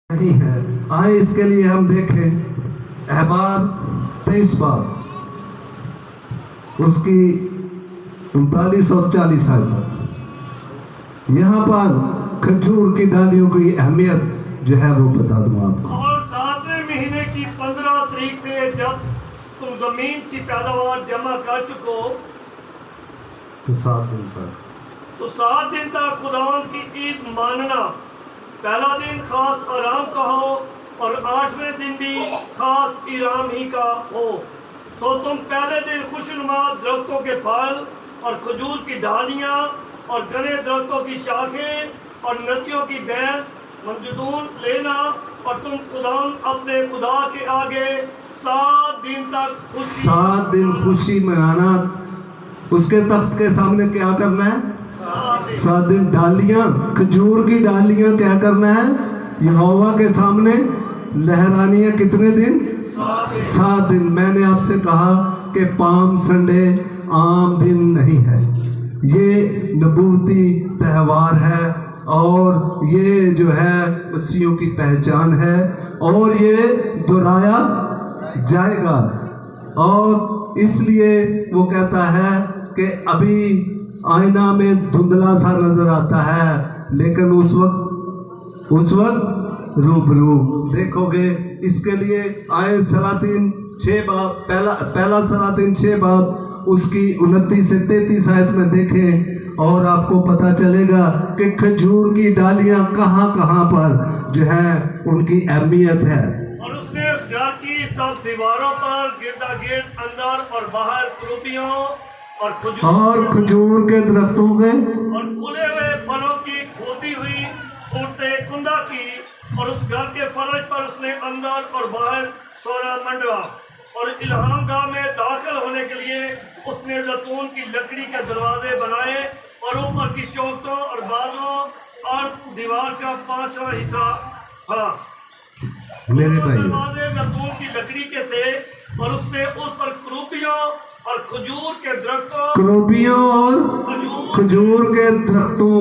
नहीं है। आए इसके लिए हम देखें अहबार 23 बार उसकी 39 और 40 आयत। यहाँ पर खजूर की डालियों की अहमियत जो है वो बता दूँ आपको। और 7वें महीने की 15 तारीख से जब तुम जमीन की पैदावार जमा कर चुको तो 7 दिन तक तो 7 दिन तक खुदावंद की ईद मानना। पहला दिन खास आराम का हो और 8वें दिन भी खास इराम ही का हो। तो तुम पहले दिन खुशनुमा दरख्तों के फल और खजूर की डालियाँ और घने दरख्तों की शाखें और नदियों की बैल मंजदून लेना और तुम अपने खुदा के आगे 7 दिन तक 7 दिन खुशी मनाना। उसके तख्त के सामने क्या करना है? 7 दिन डालियां, खजूर की डालियां क्या करना है? यहोवा के सामने लहरानी है। कितने दिन? 7 दिन। मैंने आपसे कहा कि पाम संडे आम दिन नहीं है, ये नबूती त्यौहार है और ये जो है मसीहियों की पहचान है और ये दोहराया जाएगा। और इसलिए वो कहता है कि अभी आईना में धुंधला सा नजर आता है, लेकिन उस वक्त रूबरू देखोगे। इसके लिए आए सलातीन 6 बाब, पहला सलातीन 6 बाब उसकी 29 से 33 आयत में देखें और आपको पता चलेगा कि खजूर की डालियां कहाँ कहाँ पर जो है उनकी अहमियत है। और उसने उस घर की सब दीवारों पर गिरदा गिर्द अंदर और बाहर क्रूपियों और खजूर के दरख्तों के और खुले हुए फलों की खोदी हुई सूरतें कुंदा की। और उस घर के फर्श पर उसने अंदर और बाहर सोना मंडवा। और इल्हाम गाह में दाखिल होने के लिए उसने जैतून की लकड़ी के दरवाजे बनाए और ऊपर की चौखटों और बाजों और दीवार का 5वां हिस्सा था। मेरे भाई दरवाजे जैतून की लकड़ी के थे और उसने उस पर क्रूपियों और खजूर के दरख्तों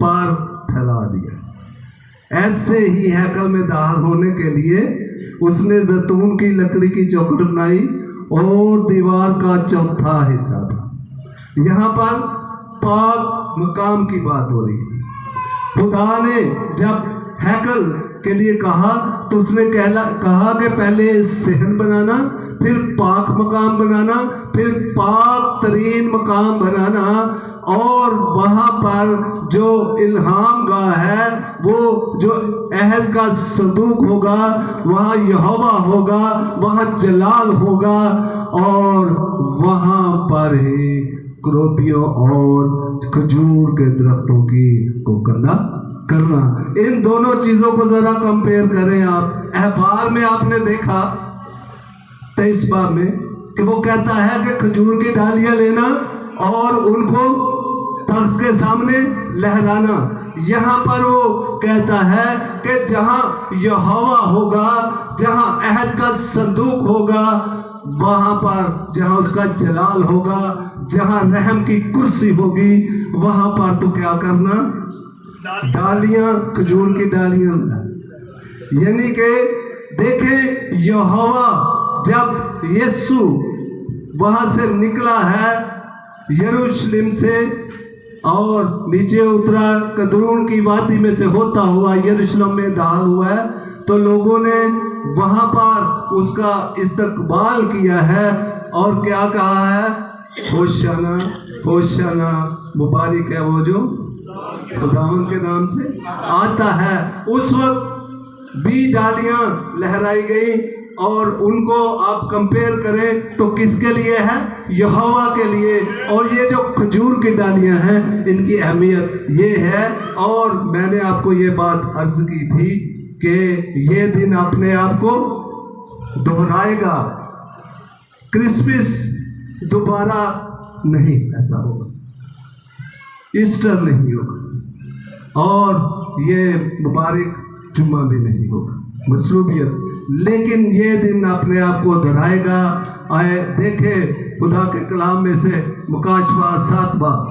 पर फैला दिया। ऐसे ही हैकल में दाखिल होने के लिए उसने जैतून की लकड़ी की चौखट बनाई और दीवार का 4था हिस्सा था। यहाँ पर पाक मकाम की बात हो रही है। खुदा ने जब हैकल के लिए कहा तो उसने कहा कि पहले सेहन बनाना, फिर पाक मकाम बनाना, फिर पाक तरीन मकाम बनाना और वहाँ पर जो इल्हाम गाह है, वो जो अहद का संदूक होगा, वहाँ यहोवा होगा, वहाँ जलाल होगा और वहाँ पर ही क्रोपियों और खजूर के दरख्तों की को करना। इन दोनों चीज़ों को ज़रा कंपेयर करें आप। अहबार में आपने देखा 23 बार में कि वो कहता है कि खजूर की डालियां लेना और उनको तख्त के सामने लहराना। यहाँ पर वो कहता है कि जहाँ यहोवा होगा, जहाँ अहद का संदूक होगा, वहाँ पर जहाँ उसका जलाल होगा, जहाँ रहम की कुर्सी होगी, वहाँ पर तो क्या करना? डालियां, खजूर की डालियां। यानी कि देखें, यहोवा जब यीशु वहाँ से निकला है यरूशलेम से और नीचे उतरा कदरून की वादी में से होता हुआ यरूशलेम में दाखिल हुआ है, तो लोगों ने वहाँ पर उसका इस्तकबाल किया है और क्या कहा है? होशाना होशाना, मुबारक है वो जो खुदावंद के नाम से आता है। उस वक्त भी डालियां लहराई गई और उनको आप कंपेयर करें तो किसके लिए है? यहोवा के लिए। और ये जो खजूर की डालियां हैं, इनकी अहमियत ये है। और मैंने आपको ये बात अर्ज की थी कि ये दिन अपने आप को दोहराएगा। क्रिसमस दोबारा नहीं ऐसा होगा, ईस्टर नहीं होगा और ये मुबारक जुम्मा भी नहीं होगा, मसरूबियत। लेकिन ये दिन अपने आप को दोहराएगा। आए देखे खुदा के कलाम में से मुकाशवा 7 बाब,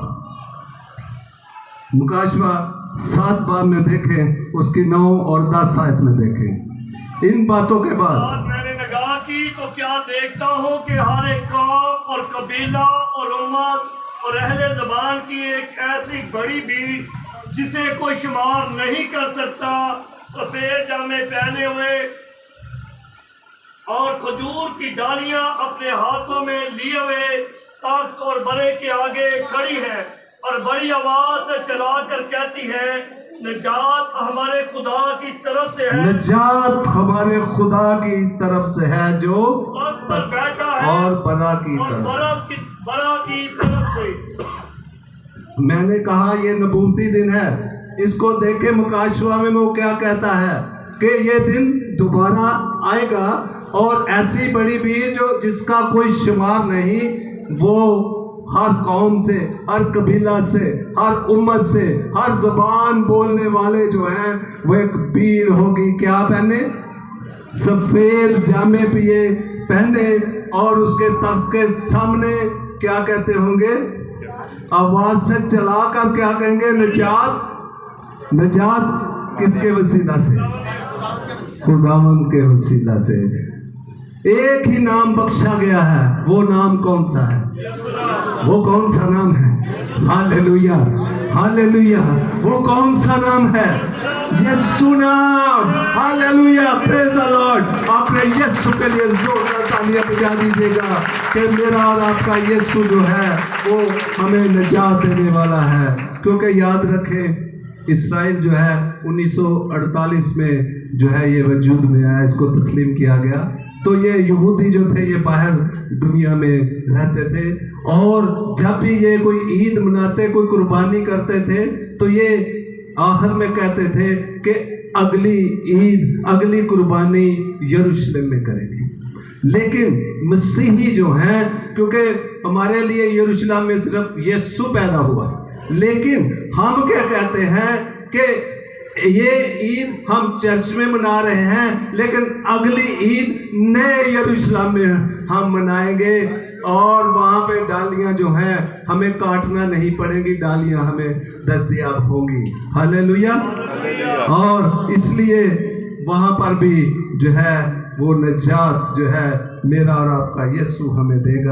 मुकाशवा 7 बार में देखें, उसकी 9 और 10 आयत में देखें। इन बातों के बाद आज मैंने निगाह की तो क्या देखता हूँ कि हर एक कौम और कबीला और उम्मत और अहले ज़बान की एक ऐसी बड़ी भीड़ जिसे कोई शुमार नहीं कर सकता, सफ़ेद जामे पहने हुए और खजूर की डालियां अपने हाथों में लिए हुए तख्त और बड़े के आगे खड़ी है और बड़ी आवाज से चलाकर कहती है, निजात हमारे खुदा की तरफ से है, निजात हमारे खुदा की तरफ से है जो तख्त पर बैठा है और बला की और तरफ से। बड़ा की तरफ से। मैंने कहा ये नबूती दिन है, इसको देखे मुकाशवा में वो क्या कहता है कि ये दिन दोबारा आएगा और ऐसी बड़ी भीड़ जो जिसका कोई शुमार नहीं, वो हर कौम से, हर कबीला से, हर उम्मत से, हर ज़बान बोलने वाले जो हैं वो एक भीड़ होगी। क्या पहने? सफ़ेद जामे पिए पहने और उसके तख्त के सामने क्या कहते होंगे? आवाज से चलाकर क्या कहेंगे? निजात। निजात किसके वसीला से? खुदावंद के वसीला से। एक ही नाम बख्शा गया है, वो नाम कौन सा है? वो कौन सा नाम है? Hallelujah, hallelujah. वो कौन सा नाम है? यीशु नाम। Hallelujah, praise the Lord. आपने यीशु के लिए जोरदार तालियां बजा दीजिएगा कि मेरा और आपका यीशु जो है वो हमें निजात देने वाला है। क्योंकि याद रखें, इसराइल जो है 1948 में जो है ये वजूद में आया, इसको तस्लीम किया गया। तो ये यहूदी जो थे ये बाहर दुनिया में रहते थे और जब भी ये कोई ईद मनाते, कोई कुर्बानी करते थे, तो ये आखिर में कहते थे कि अगली ईद, अगली कुर्बानी यरूशलेम में करेंगे। लेकिन मसीही जो हैं, क्योंकि हमारे लिए यरूशलेम में सिर्फ यीशु पैदा हुआ, लेकिन हम क्या कहते हैं कि ये ईद हम चर्च में मना रहे हैं, लेकिन अगली ईद नए यरूशलेम में हम मनाएंगे और वहाँ पे डालियाँ जो हैं हमें काटना नहीं पड़ेंगी, डालियाँ हमें दस्तयाब होंगी। हालेलुया। और इसलिए वहाँ पर भी जो है वो निजात जो है मेरा और आपका यीशु हमें देगा।